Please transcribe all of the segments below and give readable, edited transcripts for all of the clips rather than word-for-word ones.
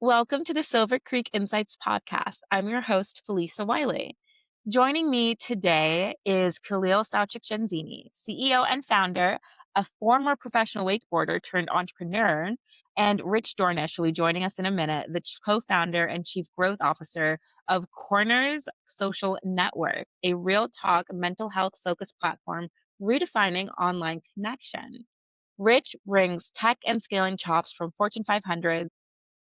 Welcome to the Silver Creek Insights podcast. I'm your host, Felisa Wiley. Joining me today is Khalil Jezini, CEO and founder, a former professional wakeboarder turned entrepreneur, and Rich Dornisch will be joining us in a minute, the co-founder and chief growth officer of Kornerz Social Network, a real talk mental health focused platform redefining online connection. Rich brings tech and scaling chops from Fortune 500.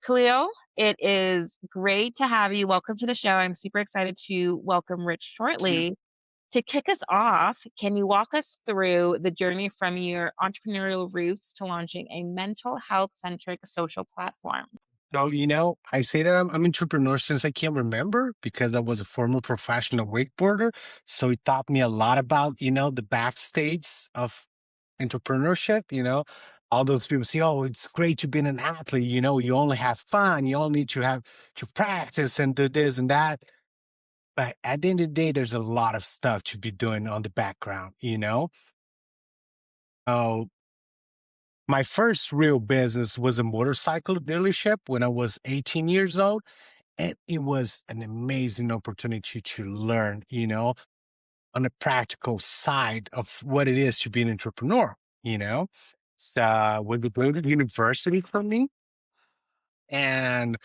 Khalil, it is great to have you. Welcome to the show. I'm super excited to welcome Rich Thank you. shortly. To kick us off, can you walk us through the journey from your entrepreneurial roots to launching a mental health centric social platform? So, I say that I'm entrepreneur since I can remember because I was a former professional wakeboarder. So it taught me a lot about, the backstage of entrepreneurship. All those people say, oh, it's great to be an athlete. You only have fun. You only need to have to practice and do this and that. But at the end of the day, there's a lot of stuff to be doing on the background. Oh, my first real business was a motorcycle dealership when I was 18 years old. And it was an amazing opportunity to learn, on the practical side of what it is to be an entrepreneur, you know? So when we go to university for me, and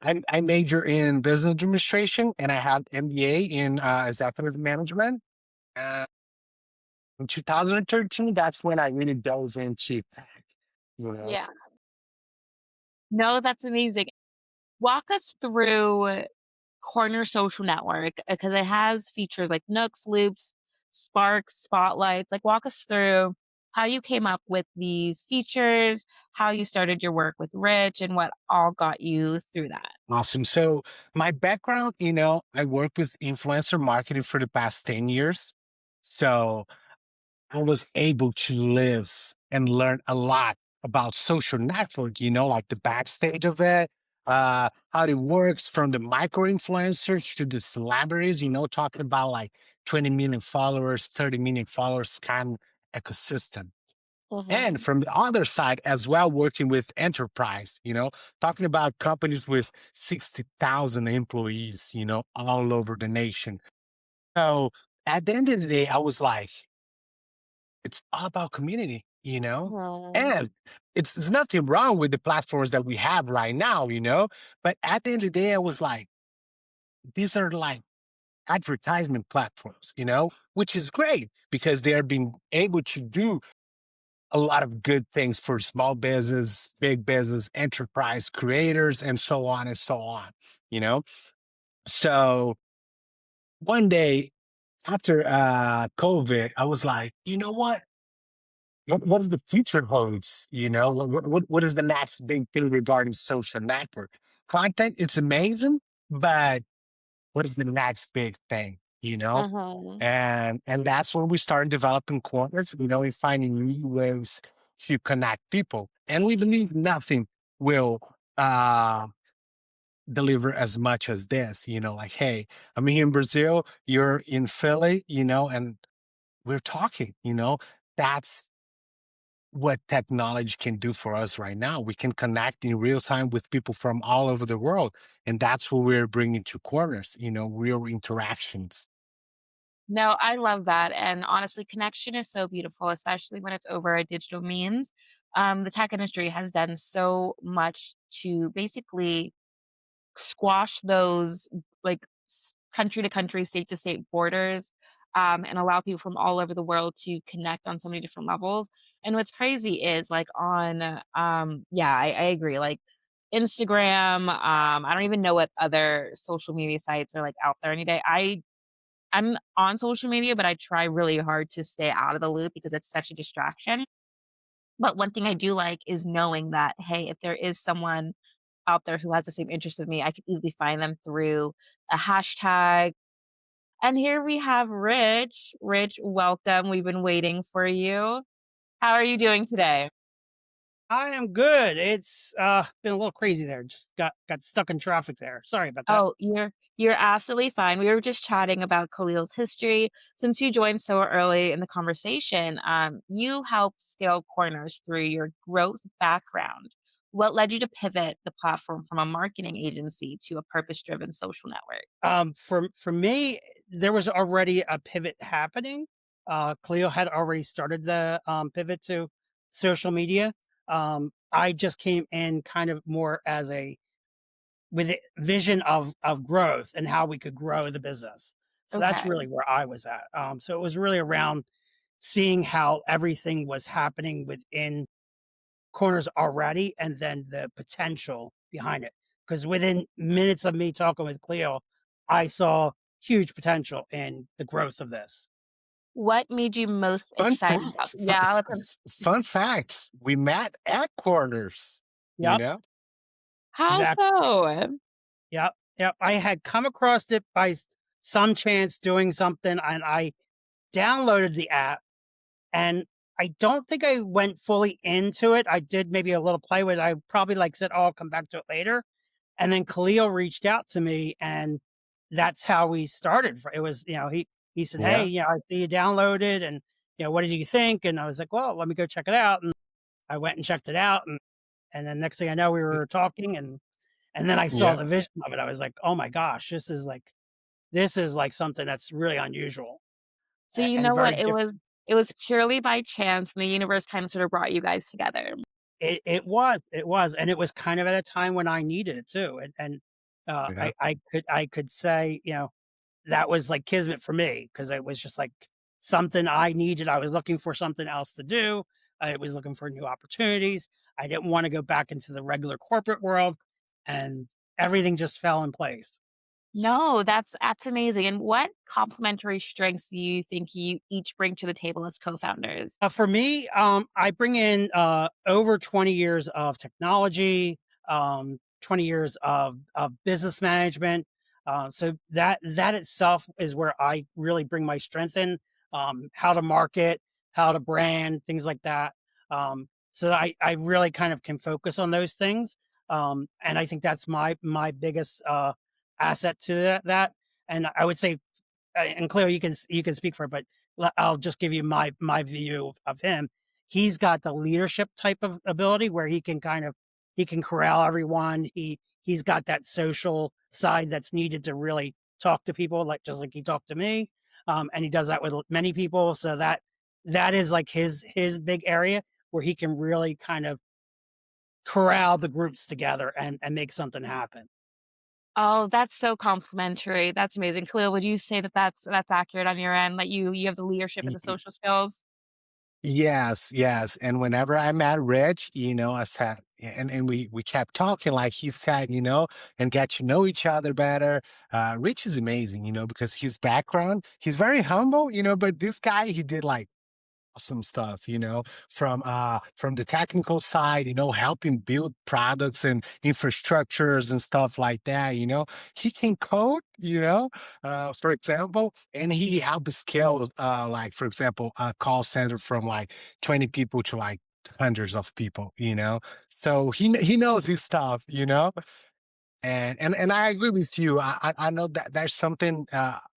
I major in business administration and I have MBA in executive management. Uh, in 2013, that's when I really dove into tech, you know? Yeah. No, that's amazing. Walk us through Corner Social Network because it has features like Nooks, Loops, Sparks, Spotlights. Like, walk us through how you came up with these features, how you started your work with Rich, and what all got you through that. Awesome. So my background, I worked with influencer marketing for the past 10 years. So I was able to live and learn a lot about social network, like the backstage of it, how it works from the micro influencers to the celebrities, talking about like 20 million followers, 30 million followers kind of ecosystem. And Mhm. from the other side as well, working with enterprise, talking about companies with 60,000 employees, all over the nation. So at the end of the day, I was like, it's all about community. Mhm. And it's nothing wrong with the platforms that we have right now. But at the end of the day, I was like, these are like advertisement platforms, which is great because they are being able to do a lot of good things for small business, big business, enterprise creators, and so on and so on, you know? So one day after COVID, I was like, you know what is the future holds? What is the next big thing regarding social network? Content, it's amazing, but what is the next big thing? Mhm. And that's when we started developing corners, and finding new ways to connect people. And we believe nothing will deliver as much as this, like, hey, I'm here in Brazil, you're in Philly, and we're talking. That's what technology can do for us right now. We can connect in real time with people from all over the world. And that's what we're bringing to corners, real interactions. No, I love that, and honestly, connection is so beautiful, especially when it's over a digital means. The tech industry has done so much to basically squash those, like, country to country, state to state borders, and allow people from all over the world to connect on so many different levels. And what's crazy is like on, yeah, I agree. Like Instagram, I don't even know what other social media sites are like out there any day. I'm on social media, but I try really hard to stay out of the loop because it's such a distraction. But one thing I do like is knowing that, hey, if there is someone out there who has the same interest as me, I can easily find them through a hashtag. And here we have Rich. Rich, welcome. We've been waiting for you. How are you doing today? I am good. It's been a little crazy there. Just got stuck in traffic there. Sorry about that. Oh, you're absolutely fine. We were just chatting about Khalil's history. Since you joined so early in the conversation, you helped scale corners through your growth background. what led you to pivot the platform from a marketing agency to a purpose-driven social network? For me, there was already a pivot happening. Cleo had already started the pivot to social media. I just came in kind of more as a with a vision of growth and how we could grow the business. So that's Okay. really where I was at. So it was really around seeing how everything was happening within Kornerz already, and then the potential behind it. Because within minutes of me talking with Cleo, I saw huge potential in the growth of this. What made you most Fun excited about fact, yeah, let's fun fact, we met at Corners, you Yep, know? how exactly. so? Yep, yep. I had come across it by some chance doing something, and I downloaded the app, and I don't think I went fully into it. I did maybe a little play with it. I probably like said, "Oh, I'll come back to it later." And then Khalil reached out to me, and that's how we started. It was, he said, "Hey, Yeah, I see you downloaded, and what did you think?" And I was like, "Well, let me go check it out." And I went and checked it out, and then next thing I know, we y were talking, and then I saw yeah. the vision of it. I was like, "Oh my gosh, this is like something that's really unusual So you and know very what? different." It was purely by chance, and the universe kind of sort of brought you guys together. It was, and it was kind of at a time when I needed it too, and Yeah. I could say, that was like kismet for me because it was just like something I needed. I was looking for something else to do. I was looking for new opportunities. I didn't want to go back into the regular corporate world, and everything just fell in place. No, that's amazing. And what complementary strengths do you think you each bring to the table as co-founders? For me, I bring in over 20 years of technology, 20 years of business management. So that itself is where I really bring my strength in, how to market, how to brand, things like that. So I really kind of can focus on those things. And I think that's my biggest asset to that. And I would say, and Claire, you can speak for it, but I'll just give you my view of him. He's got the leadership type of ability where he can corral everyone. He's got that social side that's needed to really talk to people, like just like he talked to me, and he does that with many people. So that is like his big area where he can really kind of corral the groups together and make something happen. Oh, that's so complimentary. That's amazing. Khalil, would you say that that's accurate on your end? That you have the leadership and the social skills? Yes, yes, and whenever I met Rich, I said and we kept talking like he said, and get to know each other better. Rich is amazing, because his background, he's very humble, but this guy, he did like awesome stuff, from the technical side, helping build products and infrastructures and stuff like that, he can code, for example, and he helped scale, like for example, a call center from like 20 people to like hundreds of people, so he knows his stuff, and I agree with you. I know that there's something,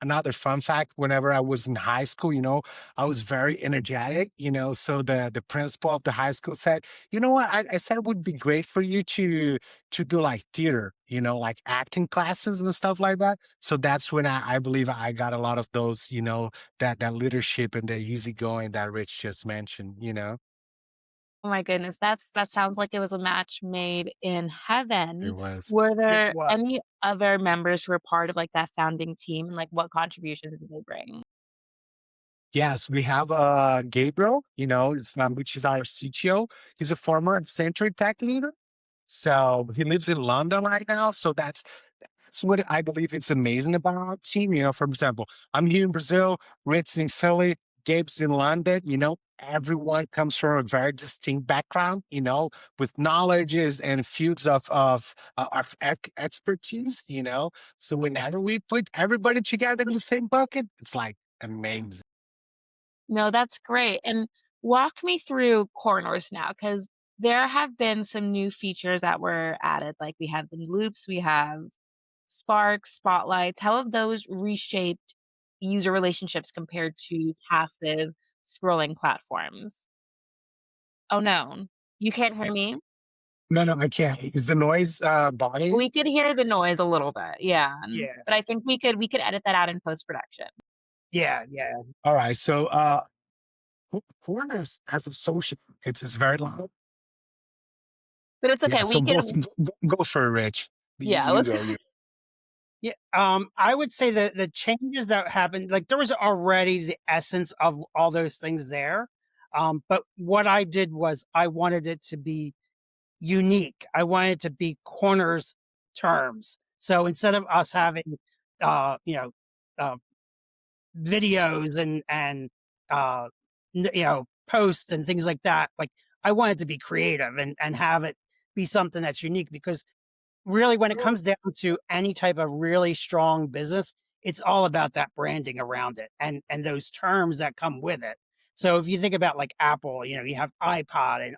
another fun fact. Whenever I was in high school, I was very energetic. So the principal of the high school said, "You know what? I said it would be great for you to do like theater, like acting classes and stuff like that." So that's when I believe I got a lot of those, that leadership and the easygoing that Rich just mentioned. Oh my goodness, that sounds like it was a match made in It heaven. was. Were It there was. any other members who were part of, like, that founding team, and, like, what contributions did they bring? Yes, we have Gabriel, which is our CTO. He's a former Century Tech leader. So he lives in London right now. So that's what I believe it's amazing about our team. For example, I'm here in Brazil, Rick's in Philly, Gabe's in London, everyone comes from a very distinct background, with knowledges and fields of expertise, So whenever we put everybody together in the same bucket, it's like amazing. No, that's great, and walk me through Corners now, because there have been some new features that were added, like, we have the loops, we have Sparks, Spotlights. How have those reshaped user relationships compared to passive scrolling platforms? Oh, no. You can't hear me? No, no, I can't. Is the noise bothering? We could hear the noise a little bit, yeah, Yeah. but I think we could edit that out in post-production. Yeah. Yeah. All right. So foreigners as a social, it's very loud. But it's Yeah. okay, So we could go for it, Rich. yeah, You let's go. You. Yeah, I would say that the changes that happened, like there was already the essence of all those things there. But what I did was I wanted it to be unique. I wanted it to be Corner's terms. So instead of us having, you know, uh, videos and uh, posts and things like that, like I wanted to be creative and have it be something that's unique because really when it comes down to any type of really strong business, it's all about that branding around it and those terms that come with it. So if you think about like Apple, you have iPod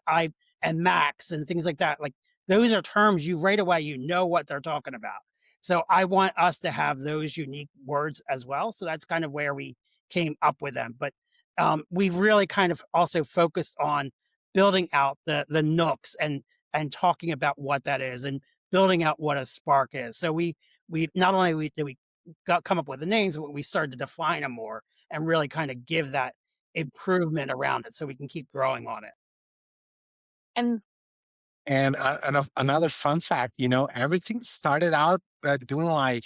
and Macs and things like that, like those are terms you right away you know what they're talking about. So I want us to have those unique words as well. So that's kind of where we came up with them. But we've really kind of also focused on building out the nooks and talking about what that is and building out what a spark is. So we not only did we come up with the names, but we started to define them more and really kind of give that improvement around it so we can keep growing on it. and And another fun fact, everything started out doing like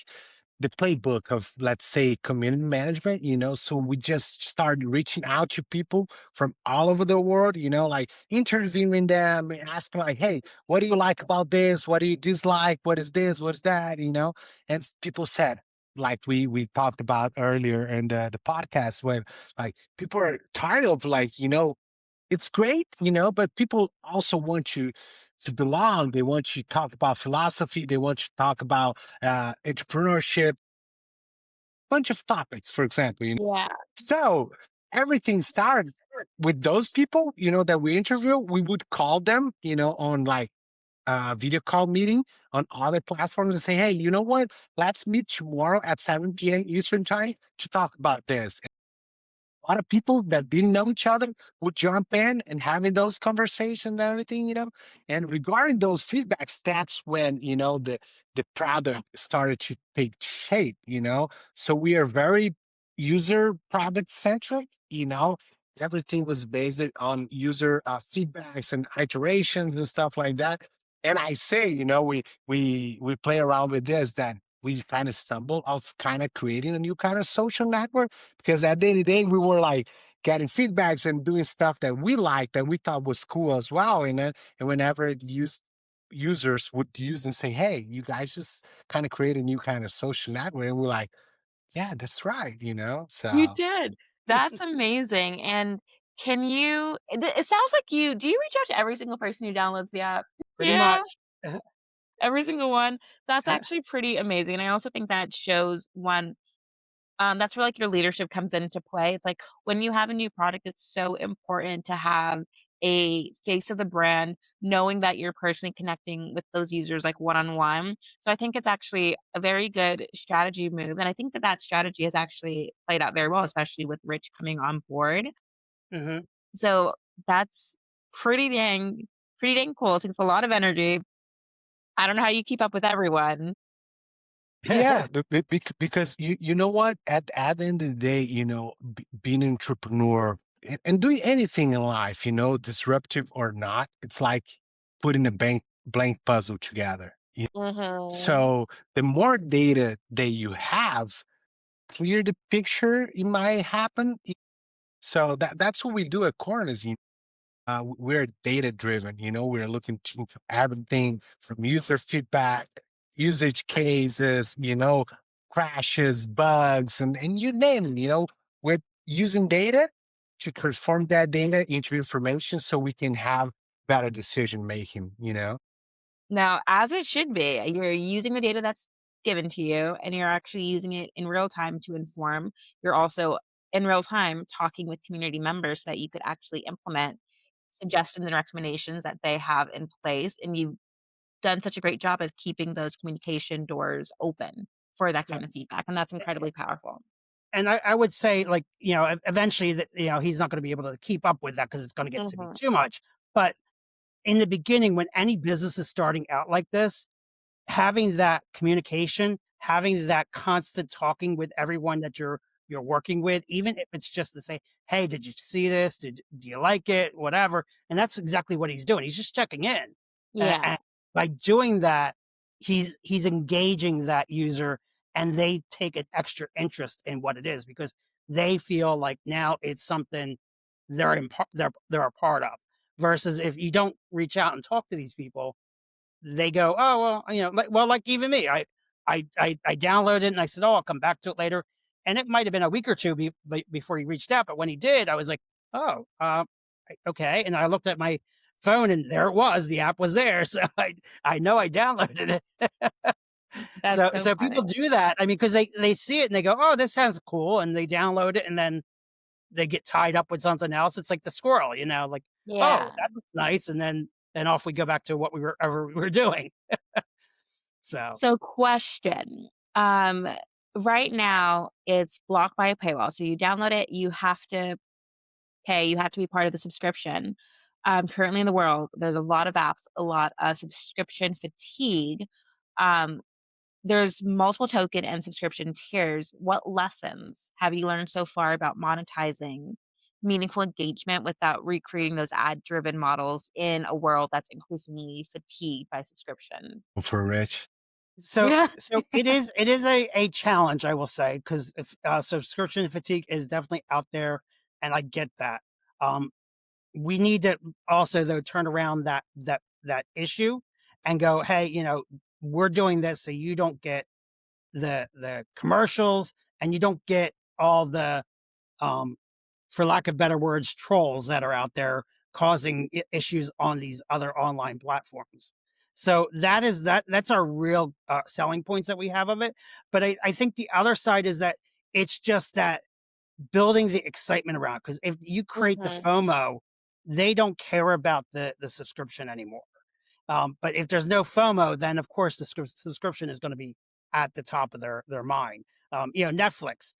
the playbook of, let's say, community management, so we just started reaching out to people from all over the world, like interviewing them and asking like, hey, what do you like about this? What do you dislike? What is this? What is that? And people said, like we talked about earlier in the podcast, when like people are tired of like, it's great, but people also want you to belong. They want you to talk about philosophy. They want you to talk about entrepreneurship, bunch of topics, for example. yeah. So everything started with those people, that we interview. We would call them, on like a video call meeting on other platforms and say, hey, you know what? Let's meet tomorrow at 7 p.m. Eastern time to talk about this. A lot of people that didn't know each other would jump in and having those conversations and everything. And regarding those feedbacks, that's when, the product started to take shape. So we are very user product centric. Everything was based on user feedbacks and iterations and stuff like that. And I say, we play around with this, that we kind of stumble of kind of creating a new kind of social network, because at the end of the day, we were like getting feedbacks and doing stuff that we liked that we thought was cool as well. And whenever users would use and say, hey, you guys just kind of create a new kind of social network. And we're like, yeah, that's right. You So did. That's amazing, and it sounds like do you reach out to every single person who downloads the app? Pretty Yeah, much. every single one. That's actually pretty amazing, and I also think that shows that's where, like, your leadership comes into play. It's like, when you have a new product, it's so important to have a face of the brand, knowing that you're personally connecting with those users, like, one-on-one. So I think it's actually a very good strategy move, and I think that that strategy has actually played out very well, especially with Rich coming on board. Hmm. So that's pretty dang pretty dang cool. It takes a lot of energy. I don't know how you keep up with everyone. yeah, because you know what? At the end of the day, being an entrepreneur and doing anything in life, disruptive or not, it's like putting a blank puzzle together. Mhm. So the more data that you have, clear the picture it might happen. So that's what we do at Corners. We're data driven. We're looking to everything from user feedback, usage cases, crashes, bugs, and you name it. We're using data to transform that data into information so we can have better decision making. Now, as it should be, you're using the data that's given to you and you're actually using it in real time to inform. You're also in real time talking with community members so that you could actually implement suggestions and recommendations that they have in place. And you've done such a great job of keeping those communication doors open for that Yeah. kind of feedback. And that's incredibly powerful. And I would say, like, eventually that, he's not going to be able to keep up with that because it's going to get to be Mhm. too much. But in the beginning, when any business is starting out like this, having that communication, having that constant talking with everyone that you're working with, even if it's just to say, "Hey, did you see this? Do you like it?" Whatever, and that's exactly what he's doing. He's just checking in, Yeah. and by doing that, he's engaging that user, and they take an extra interest in what it is because they feel like now it's something they're a part of. Versus if you don't reach out and talk to these people, they go, "Oh, well, like even me, I downloaded it and I said, oh, I'll come back to it later." And it might have been a week or two before he reached out. But when he did, I was like, oh, okay. And I looked at my phone and there it was. The app was there. So I know I downloaded it. That's So, so so people funny. do that. I mean, because they see it and they go, oh, this sounds cool. And they download it and then they get tied up with something else. It's like the squirrel, like, oh, Yeah. that looks nice. And then off we go back to what we were doing. So So question, um, right now it's blocked by a paywall. So you download it, you have to pay, you have to be part of the subscription. Currently in the world, there's a lot of apps, a lot of subscription fatigue. Um, there's multiple token and subscription tiers. What lessons have you learned so far about monetizing meaningful engagement without recreating those ad-driven models in a world that's increasingly fatigued by subscriptions? For Rich. so Yeah. so it is a challenge, I will say, because if subscription fatigue is definitely out there, and I get that. Um, we need to also though turn around that issue and go, hey, we're doing this so you don't get the commercials and you don't get all the um for lack of better words, trolls that are out there causing issues on these other online platforms. So that's our real selling points that we have of it. But I think the other side is that it's just that building the excitement around, because if you create the Mhm. FOMO, they don't care about the subscription anymore. But if there's no FOMO, then of course the subscription is going to be at the top of their mind. Netflix.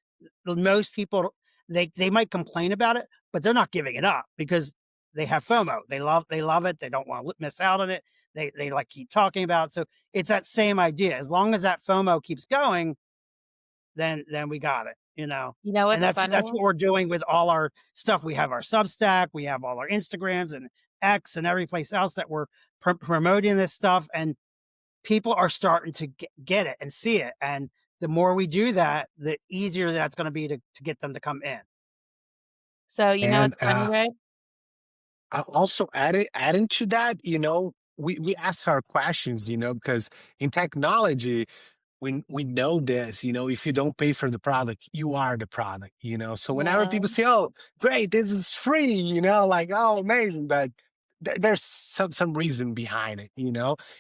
Most people they might complain about it, but they're not giving it up because they have FOMO. They love it. They don't want to miss out on it. They like keep talking about it. So it's that same idea. As long as that FOMO keeps going, then we got it. You know And what's that's funny? what we're doing with all our stuff. We have our Substack, we have all our Instagrams and X and every place else that we're promoting this stuff, and people are starting to get it and see it. And the more we do that, the easier that's going to be to get them to come in. So, you know And what's funny, Rick? I also adding to that, we ask our questions, because in technology, we know this, if you don't pay for the product, you are the product, So whenever people Mhm. say, "Oh, great, this is free," like, "Oh, amazing," but there's some reason behind it,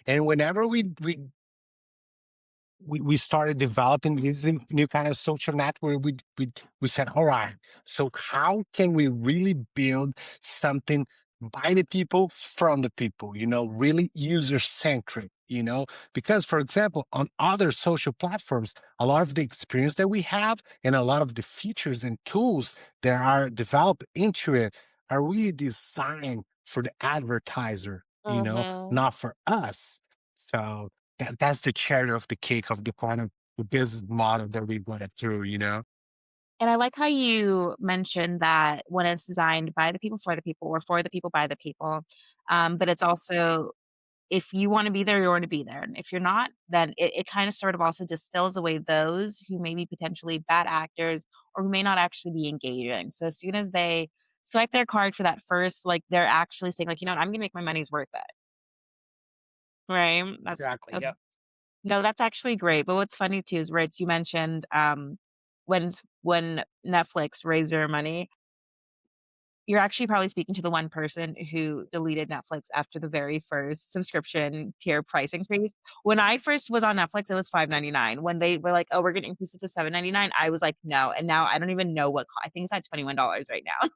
And whenever we started developing this new kind of social network. We said, all right, so how can we really build something by the people, from the people, really user centric, because for example, on other social platforms, a lot of the experience that we have and a lot of the features and tools that are developed into it are really designed for the advertiser, Mhm. not for us. So that's the cherry of the cake of the kind of the business model that we went through. And I like how you mentioned that when it's designed by the people, or for the people, by the people, but it's also if you wanna be there, you're going to be there, and if you're not, then it kinda sort of also distills away those who may be potentially bad actors or who may not actually be engaging. So as soon as they swipe their card for that first, like, they're actually saying, like, "You know what? I'm gonna make my money's worth it." Right? Exactly. Yep. No, that's actually great, but what's funny too is, Rich, you mentioned, when Netflix raised their money, you're actually probably speaking to the one person who deleted Netflix after the very first subscription tier price increase. When I first was on Netflix, it was $5.99. When they were like, "Oh, we're gonna increase it to $7.99," I was like, "No," and now I don't even know I think it's at $21 right now.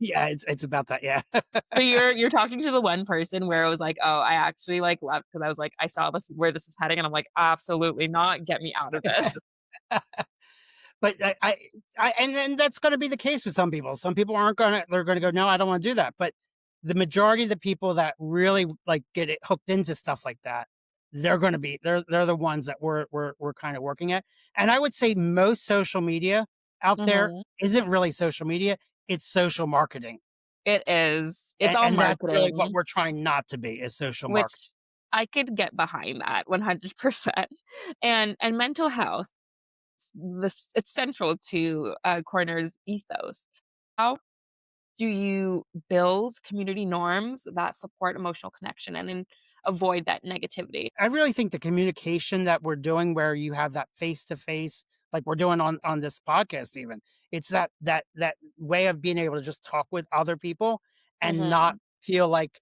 Yeah, it's about that. Yeah. So you're talking to the one person where it was like, "Oh, I actually, like, left because I was like, I saw this where this is heading, and I'm like, absolutely not, get me out of this." But and then that's going to be the case with some people. Some people aren't going to. They're going to go, no, I don't want to do that. But the majority of the people that really like get it hooked into stuff like that, they're the ones that we're kind of working at. And I would say most social media out there Mhm. isn't really social media, it's social marketing. It is. It's all And that's really what marketing, we're trying not to be is social marketing. which I could get behind that 100%. And mental health, it's central to, Korner's ethos. How do you build community norms that support emotional connection and then avoid that negativity? I really think the communication that we're doing where you have that face to face, like we're doing on this podcast even, it's that way of being able to just talk with other people and not Mhm. feel like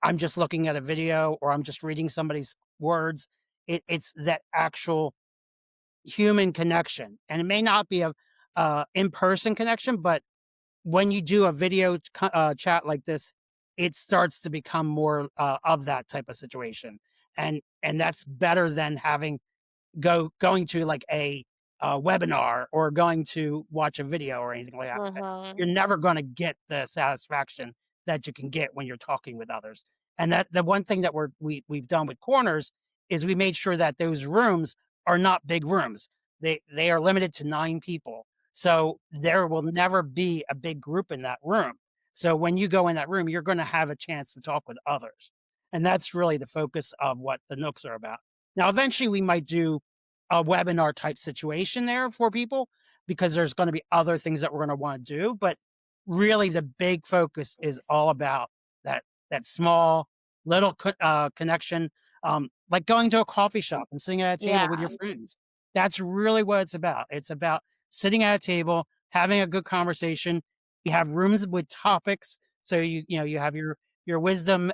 I'm just looking at a video or I'm just reading somebody's words. It's that actual human connection. And it may not be a in-person connection, but when you do a video chat like this, it starts to become more of that type of situation, and that's better than having going to like a webinar or going to watch a video or anything like that. You're Mhm. never going to get the satisfaction that you can get when you're talking with others. And that the one thing that we've done with Corners is we made sure that those rooms are not big rooms. They are limited to 9 people. So there will never be a big group in that room. So when you go in that room, you're going to have a chance to talk with others. And that's really the focus of what the Nooks are about. Now, eventually, we might do a webinar type situation there for people because there's going to be other things that we're going to want to do. But really, the big focus is all about that small little connection, like going to a coffee shop and sitting at a table with your Yeah. friends. That's really what it's about. It's about sitting at a table, having a good conversation. You have rooms with topics, so you have your wisdom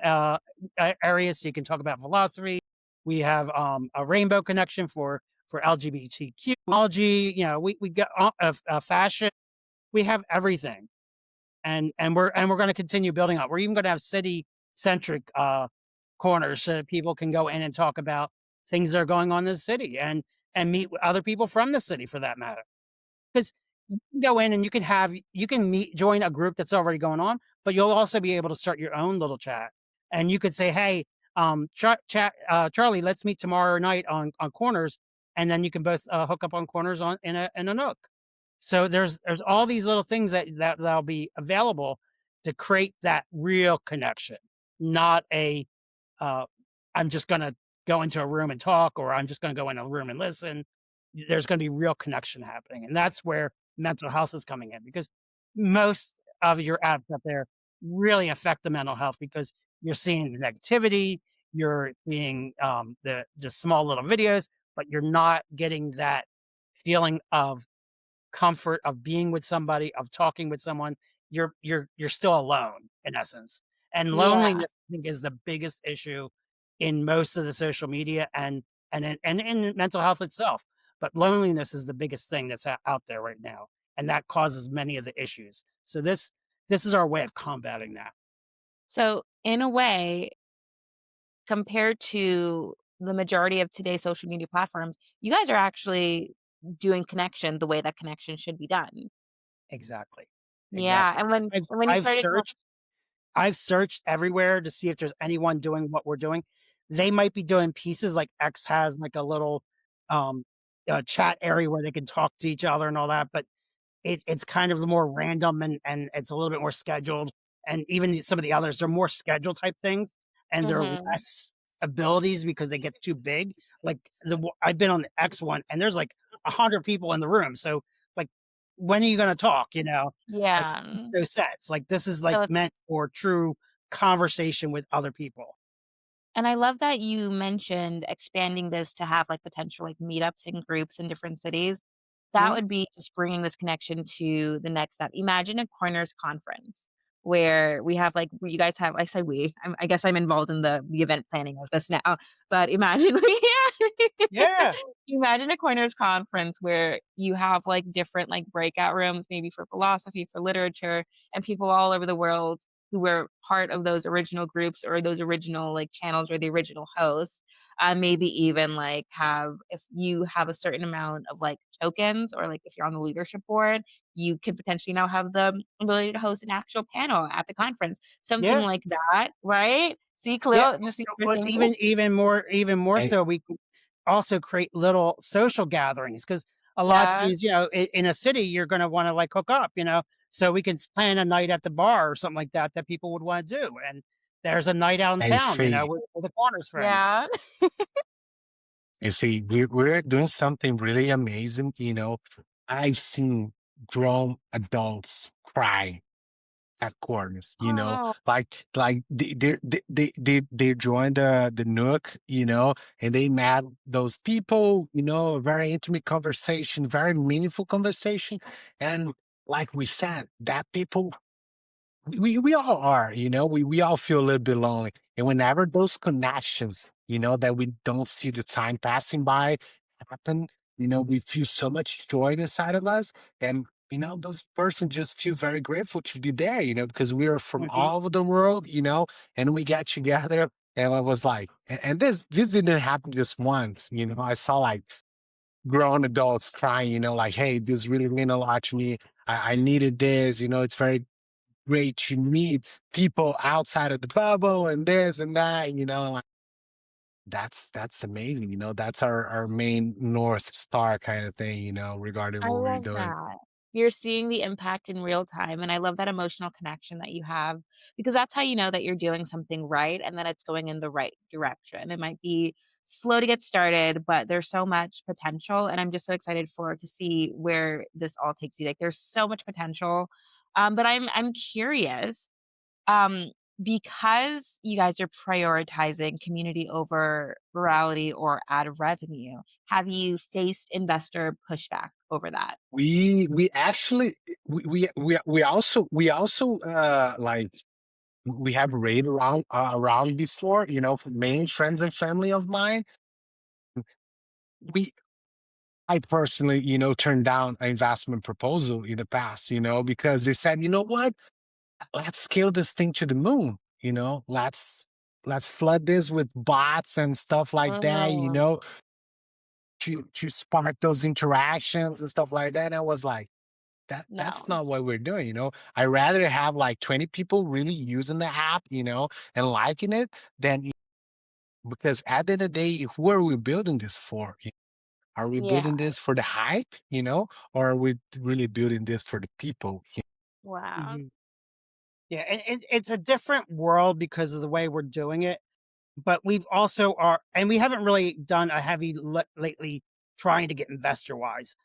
areas, so you can talk about philosophy. We have a rainbow connection for LGBTQ technology. We got fashion. We have everything, and we're going to continue building up. We're even going to have city centric corners so that people can go in and talk about things that are going on in the city and meet with other people from the city for that matter. Because you can go in and you can join a group that's already going on, but you'll also be able to start your own little chat. And you could say, "Hey, Charlie, let's meet tomorrow night on Corners," and then you can both hook up on Corners on in a Nook. So there's all these little things that'll be available to create that real connection, not a uh, I'm just gonna go into a room and talk, or I'm just gonna go in a room and listen. There's gonna be real connection happening, and that's where mental health is coming in because most of your apps out there really affect the mental health because you're seeing the negativity, you're seeing the small little videos, but you're not getting that feeling of comfort of being with somebody, of talking with someone. You're still alone in essence. And Yeah. loneliness, I think, is the biggest issue in most of the social media and in mental health itself. But loneliness is the biggest thing that's out there right now, and that causes many of the issues. So this is our way of combating that. So, in a way, compared to the majority of today's social media platforms, you guys are actually doing connection the way that connection should be done. Exactly. Yeah, Exactly. and I've when you I've started talk searched I've searched everywhere to see if there's anyone doing what we're doing. They might be doing pieces like X has like a little um chat area where they can talk to each other and all that, but it's kind of more random and it's a little bit more scheduled. And even some of the others, they're more schedule type things and they're Mhm. less abilities because they get too big. Like I've been on the X one and there's like 100 people in the room. So like when are you gonna talk? Like Yeah, makes no sense. Like this is like so it's meant for true conversation with other people. and I love that you mentioned expanding this to have, like, potential, like, meetups and groups in different cities. That Mhm. would be just bringing this connection to the next step. Imagine a Corners conference where we have, like where you guys have I say we, I guess I'm involved in the event planning of this now, but imagine yeah. Yeah. Imagine a Corners conference where you have, like, different, like, breakout rooms, maybe for philosophy, for literature, and people all over the world who were part of those original groups or those original, like, channels or the original hosts, maybe even, like, have if you have a certain amount of, like, tokens or, like, if you're on the leadership board, you could potentially now have the ability to host an actual panel at the conference, something Yeah, like that, right? See, yeah. Khalil, see what you're Well, thinking? even more And so, we could also create little social gatherings because a lot of Yeah, times, in a city, you're going to want to like hook up, so we can plan a night at the bar or something like that that people would want to do. And there's a night out in I town, see. with the Kornerz friends. yeah. You see, we're doing something really amazing. I've seen grown adults cry at corners. Oh, Like they joined the Nook, and they met those people, a very intimate conversation, very meaningful conversation, and like we said, that people we all are, we all feel a little bit lonely. And whenever those connections, that we don't see the time passing by happen, we feel so much joy inside of us. And those person just feel very grateful to be there, because we are from Hmm. all over the world, and we get together. And I was like, and this didn't happen just once, I saw like grown adults crying, like, hey, this really meant a lot to me. I needed this, it's very great to meet people outside of the bubble and this and that, like, that's amazing, that's our main North Star kind of thing, regarding I what we're love doing. that. You're seeing the impact in real time, and I love that emotional connection that you have because that's how you know that you're doing something right and that it's going in the right direction. It might be slow to get started, but there's so much potential, and I'm just so excited for to see where this all takes you. Like, there's so much potential, but I'm curious, um, because you guys are prioritizing community over virality or ad revenue, have you faced investor pushback over that? We actually we also like we have raid around before, for many friends and family of mine. We I personally, turned down an investment proposal in the past, because they said, you know what, let's scale this thing to the moon, let's flood this with bots and stuff like that, Oh, to spark those interactions and stuff like that. And I was like, that's no. not what we're doing, I rather have like 20 people really using the app, and liking it than because at the end of the day, who are we building this for? Are we Yeah, building this for the hype, or are we really building this for the people? wow. Hmm. Yeah, and it's a different world because of the way we're doing it. But we've also are and we haven't really done a heavy lately trying to get investor wise.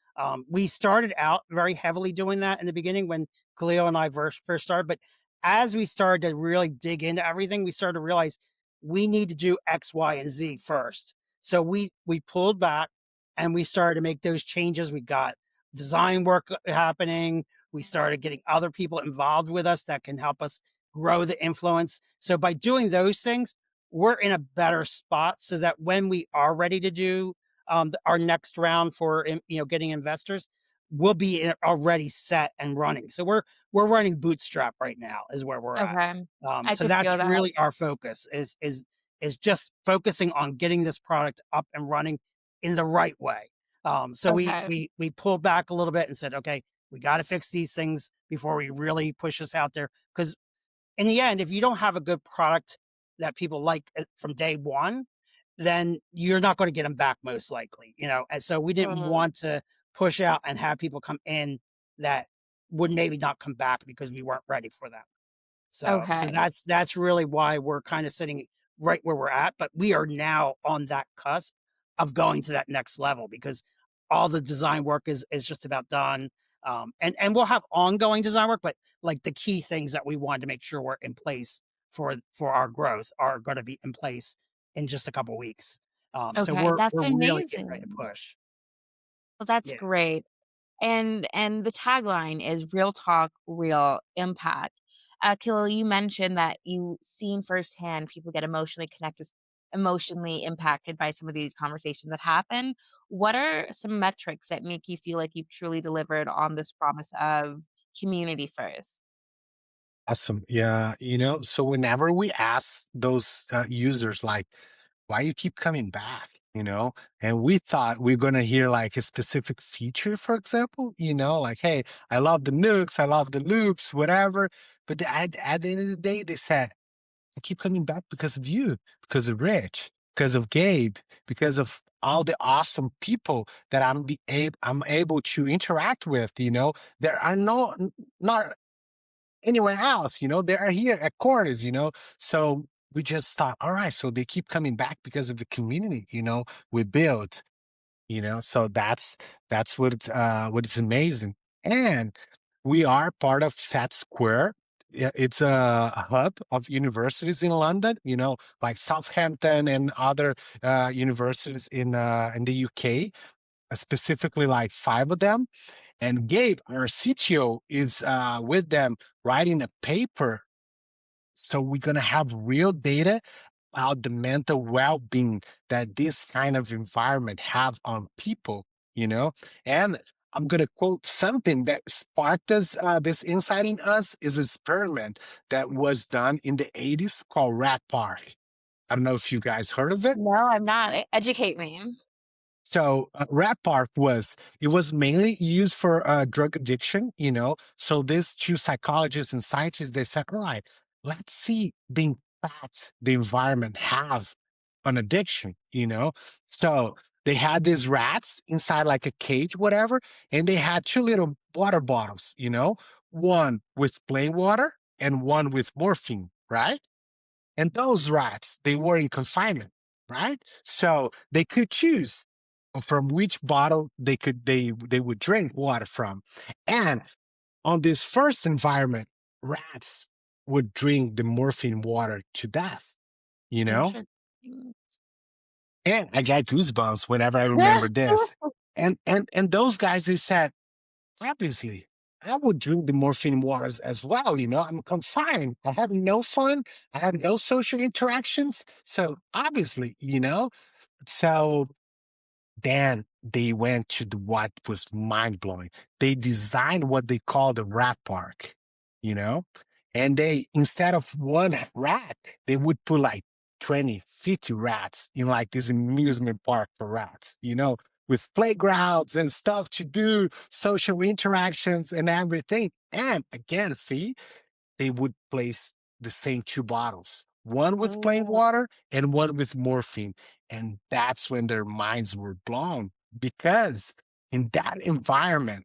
We started out very heavily doing that in the beginning when Khalil and I first started. But as we started to really dig into everything, we started to realize we need to do X, Y, and Z first. So we pulled back and we started to make those changes. We got design work happening. We started getting other people involved with us that can help us grow the influence. So by doing those things, we're in a better spot so that when we are ready to do our next round for getting investors, we'll be already set and running. So we're running bootstrap right now is where we're at. Okay. I So could feel that's that. really our focus is just focusing on getting this product up and running in the right way. So we Okay. we we pulled back a little bit and said, okay, we got to fix these things before we really push this out there because in the end, if you don't have a good product that people like from day one, then you're not going to get them back most likely. And so we didn't Mhm. want to push out and have people come in that would maybe not come back because we weren't ready for them. So Okay. that's really why we're kind of sitting right where we're at, but we are now on that cusp of going to that next level because all the design work is just about done. And we'll have ongoing design work, but like the key things that we wanted to make sure were in place for our growth are going to be in place in just a couple weeks. So Okay, that's we're really getting ready to amazing. push. Well, that's Yeah. great. And the tagline is "Real talk, real impact." Khalil, you mentioned that you've seen firsthand people get emotionally connected, emotionally impacted by some of these conversations that happen. What are some metrics that make you feel like you've truly delivered on this promise of community first? Awesome. Yeah. So whenever we ask those users, like, why you keep coming back, and we thought we are going to hear like a specific feature, for example, like, hey, I love the nukes, I love the loops, whatever. But at the end of the day, they said, I keep coming back because of you, because of Rich, because of Gabe, because of all the awesome people that I'm able to interact with. There are not anywhere else. They are here at Kornerz. So we just thought, all right, so they keep coming back because of the community. We built. So that's what is amazing. And we are part of Sat Square. Yeah, it's a hub of universities in London, like Southampton and other universities in the UK, specifically like 5 of them. And Gabe, our CTO, is with them writing a paper. So we're gonna have real data about the mental well-being that this kind of environment have on people, you know? And I'm gonna quote something that sparked this insight in us is an experiment that was done in the 80s called Rat Park. I don't know if you guys heard of it. No, I'm not. Educate me. So Rat Park was mainly used for drug addiction. So these 2 psychologists and scientists, they said, all right, let's see the impact the environment have on addiction. So they had these rats inside like a cage, whatever, and they had 2 little water bottles, one with plain water and one with morphine, right? And those rats, they were in confinement, right? So they could choose from which bottle they would drink water from. And on this first environment, rats would drink the morphine water to death, you know? Interesting. And I get goosebumps whenever I remember this. And those guys, they said, obviously, I would drink the morphine waters as well. I'm confined. I have no fun. I have no social interactions. So obviously. So then they went to what was mind blowing. They designed what they call the rat park, you know? And they, instead of one rat, they would put like 20, 50 rats in like this amusement park for rats, with playgrounds and stuff to do, social interactions and everything. And again, Fee, they would place the same 2 bottles, one with plain Oh, water and one with morphine. And that's when their minds were blown because in that environment,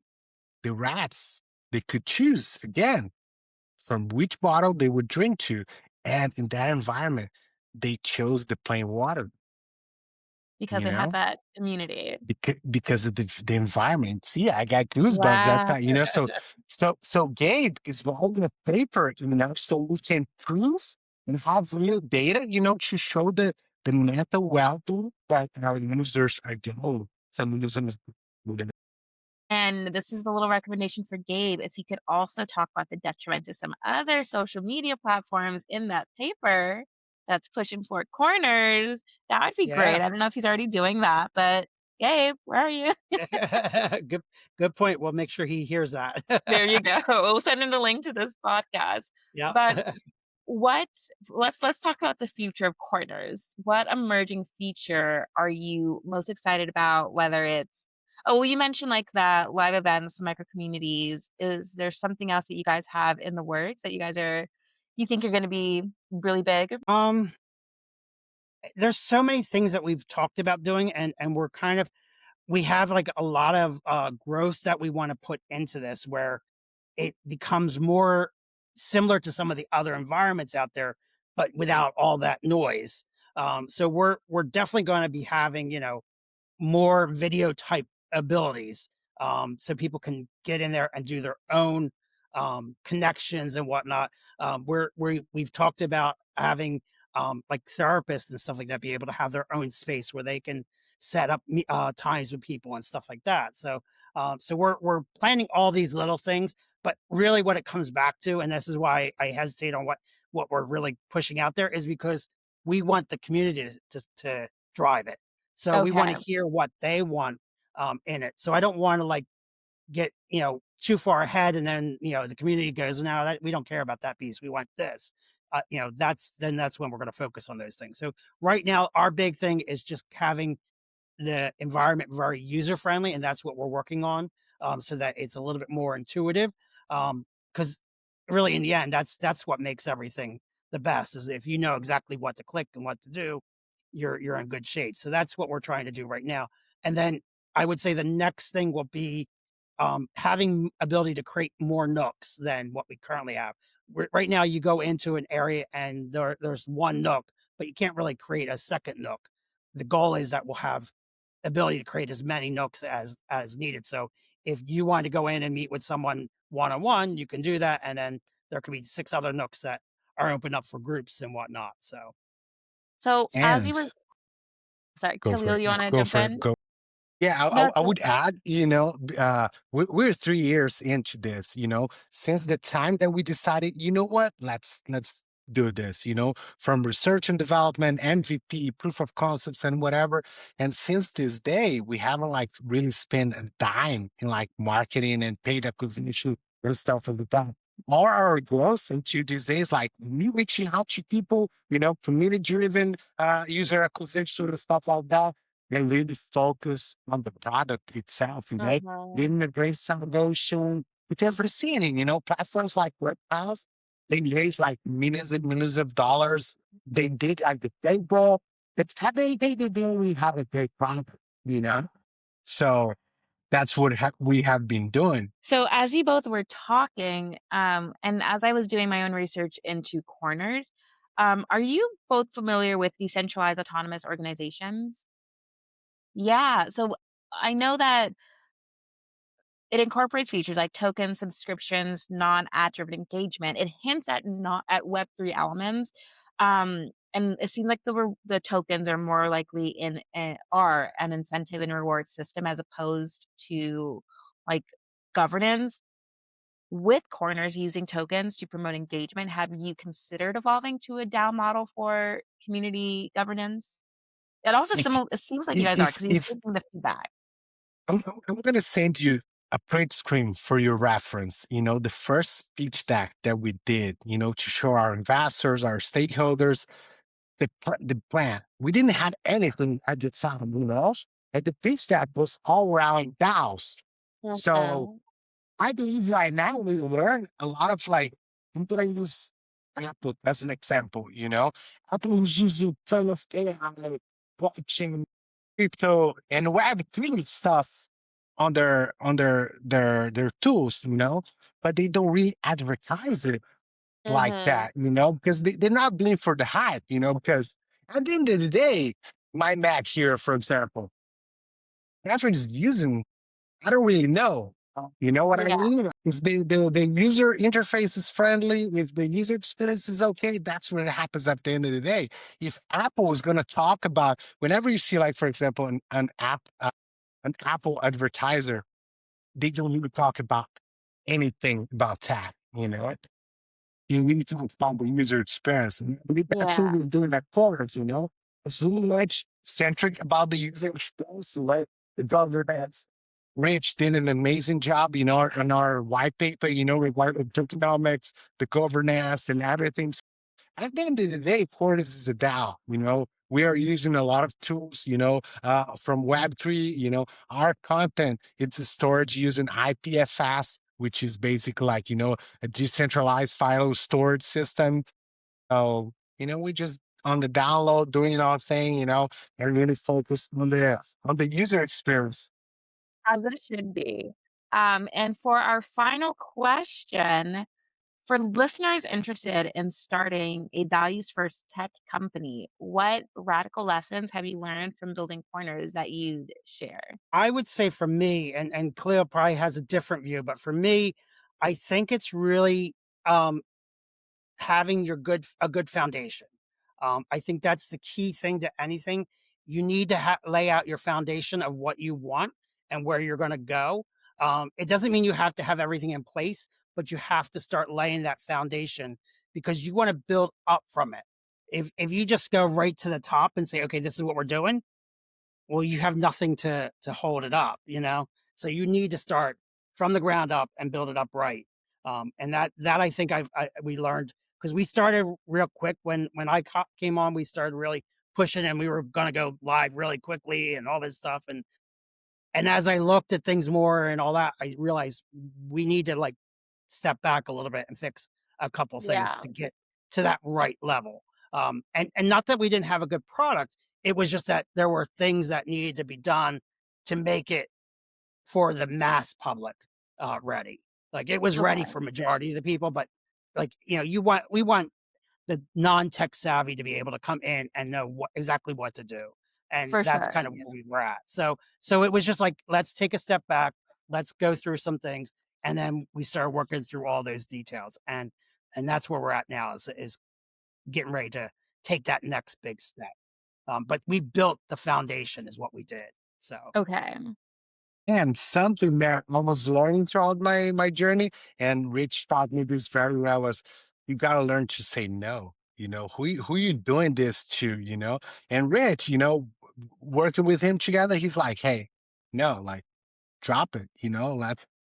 the rats, they could choose again from which bottle they would drink to. And in that environment, they chose the plain water, because you they have know? that immunity. Because of the environment. See, I got goosebumps. That's Wow. how. So Gabe is writing a paper, so we can prove and have real data, to show the mental well-being that our users are doing. Some users. And this is the little recommendation for Gabe. If he could also talk about the detriment to some other social media platforms in that paper that's pushing for corners, that would be Yeah. great. I don't know if he's already doing that, but Gabe, where are you? good good point. We'll make sure he hears that. There you go. We'll send him the link to this podcast. Yeah. But what let's talk about the future of corners. What emerging feature are you most excited about? Whether it's oh, well, you mentioned like that live events, micro communities. Is there something else that you guys have in the works that you think are going to be really big? um there's so many things that we've talked about doing, and we're kind of we have like a lot of growth that we want to put into this where it becomes more similar to some of the other environments out there, but without all that noise. So we're definitely going to be having, more video type abilities, so people can get in there and do their own connections and whatnot. We've talked about having like therapists and stuff like that be able to have their own space where they can set up times with people and stuff like that. So we're planning all these little things, but really what it comes back to, and this is why I hesitate on what we're really pushing out there, is because we want the community to drive it. So we want Okay. to hear what they want in it. So I don't want to like get, too far ahead, and then, the community goes, no, that we don't care about that piece. We want this. That's when we're going to focus on those things. So right now, our big thing is just having the environment very user friendly, and that's what we're working on, so that it's a little bit more intuitive. Because really, in the end, that's what makes everything the best. Is if you know exactly what to click and what to do, you're in good shape. So that's what we're trying to do right now. And then I would say the next thing will be having ability to create more nooks than what we currently have. Right now, you go into an area and there's one nook, but you can't really create a second nook. The goal is that we'll have ability to create as many nooks as needed. So if you want to go in and meet with someone one on one, you can do that, and then there could be 6 other nooks that are open up for groups and whatnot. So So as you And were sorry, go for Khalil, it. you wanna Go jump for it. in? Go. Yeah, No, I would add, we're 3 years into this, since the time that we decided, you know what, let's do this, from research and development, MVP, proof of concepts, and whatever. And since this day, we haven't like really spent a dime in like marketing and paid acquisition and stuff like that. All our growth into these days, like me reaching out to people, community driven user acquisition and stuff like that, they really focus on the product itself, mhm. giving a great foundation. Because we're seeing, platforms like Clubhouse, they raise like millions and millions of dollars. They did like the playbook. It's how they don't really have a great product. So that's what we have been doing. So as you both were talking, and as I was doing my own research into Corners, are you both familiar with decentralized autonomous organizations? Yeah, so I know that it incorporates features like tokens, subscriptions, non-ad driven engagement. It hints at not at Web3 elements, and it seems like the tokens are more likely are an incentive and reward system as opposed to like governance. With Corners using tokens to promote engagement, have you considered evolving to a DAO model for community governance? If It seems like you guys are because you're if taking the feedback. I'm gonna send you a print screen for your reference. The first speech deck that we did, to show our investors, our stakeholders, the plan. We didn't have anything at the time. And the pitch deck was all around DAOs. So Mhm. I believe right now we learn a lot of like, I'm gonna use Apple as an example. Apple is using a ton of AI, blockchain, crypto, and Web3 stuff on their tools, but they don't really advertise it like Mhm. that, because they're not doing it for the hype, because at the end of the day, my Mac here, for example, Catherine is using, I don't really know. You know what I Yeah. mean? If the user interface is friendly, if the user experience is okay, that's what happens at the end of the day. If Apple is going to talk about, whenever you see, like, for example, an Apple advertiser, they don't really talk about anything about tech. You need to understand the user experience. And I believe that's what Yeah. we're doing at Kornerz. It's really much centric about the user experience, like the governance. Rich did an amazing job, in our white paper, regarding tokenomics, the governance and everything. At the end of the day, Kornerz is a DAO. We are using a lot of tools, from Web3, our content, it's a storage using IPFS, which is basically like, a decentralized file storage system. So, we just on the download, doing our thing, and really focus on the user experience. As it should be. And for our final question, for listeners interested in starting a values first tech company, what radical lessons have you learned from building corners that you'd share? I would say for me, and Cleo probably has a different view, but for me, I think it's really um, having a good foundation. I think that's the key thing to anything. You need to lay out your foundation of what you want and where you're going to go. It doesn't mean you have to have everything in place, but you have to start laying that foundation because you want to build up from it. If you just go right to the top and say, okay, this is what we're doing, well, you have nothing to hold it up. So you need to start from the ground up and build it up right. And that I think we learned, because we started real quick when I came on. We started really pushing, and we were going to go live really quickly and all this stuff. And as I looked at things more and all that, I realized we need to like step back a little bit and fix a couple things Yeah, to get to that right level. And not that we didn't have a good product, it was just that there were things that needed to be done to make it for the mass public ready. Like it was ready okay, for majority of the people, but like we want the non-tech savvy to be able to come in and know exactly what to do. And for that's sure. kind of where we were at. So it was just like, let's take a step back, let's go through some things, and then we started working through all those details. And that's where we're at now, is getting ready to take that next big step. But we built the foundation is what we did. So Okay, And something that I was learning throughout my journey, and Rich taught me this very well, was you gotta learn to say no. Who you doing this to, And Rich, working with him together, he's like, hey, no, like drop it,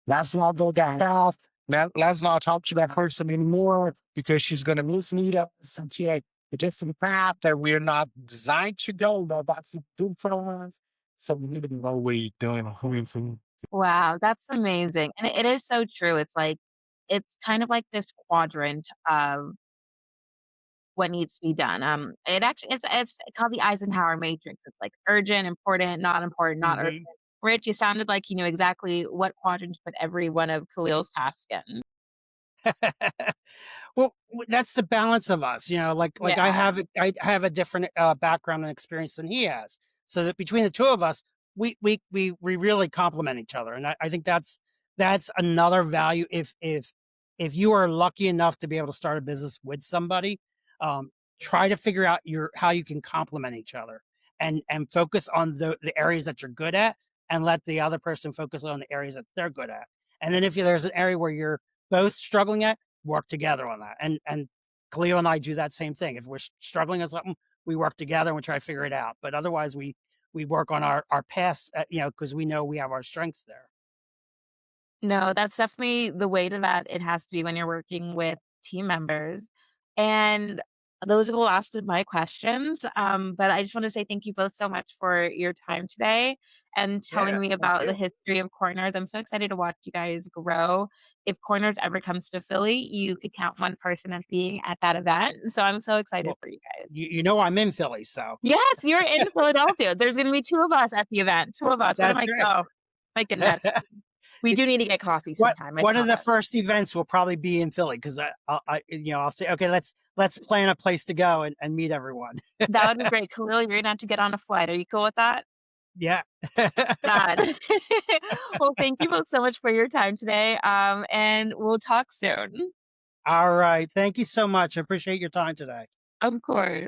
let's not go that path. Let's not talk to that person anymore because she's gonna mislead us and take a different path that we're not designed to go. No, that's not good for us. So we need to know what you're doing, who you. wow, that's amazing, and it is so true. It's like it's kind of like this quadrant of what needs to be done. It actually it's called the Eisenhower matrix. It's like urgent, important, not important, not urgent. mhm. Rich, you sounded like you knew exactly what quadrant to put every one of Khalil's tasks in. Well, that's the balance of us, like Yeah. I have a different background and experience than he has. So that between the two of us, we really complement each other. And I think that's another value. If you are lucky enough to be able to start a business with somebody, um, try to figure out how you can complement each other, and focus on the areas that you're good at, and let the other person focus on the areas that they're good at. And then if there's an area where you're both struggling at, work together on that. And Khalil and I do that same thing. If we're struggling at something, we work together and we try to figure it out. But otherwise, we work on our past, because we know we have our strengths there. No, that's definitely the way to that it has to be when you're working with team members. And those are the last of my questions. But I just want to say thank you both so much for your time today and telling Yeah, me thank about the you. history of Corners. I'm so excited to watch you guys grow. If Corners ever comes to Philly, you could count one person as being at that event. So I'm so excited Well, for you guys. I'm in Philly, so Yes, you're in Philadelphia. There's going to be two of us at the event. Two of us. Where am that's I? right. Oh, my goodness. We do need to get coffee What sometime. I one of the promise. first events will probably be in Philly, because I'll say, okay, let's plan a place to go and meet everyone. That would be great. Khalil, you're gonna have to get on a flight. Are you cool with that? Yeah. God. Well, thank you both so much for your time today, and we'll talk soon. All right. Thank you so much. I appreciate your time today. Of course.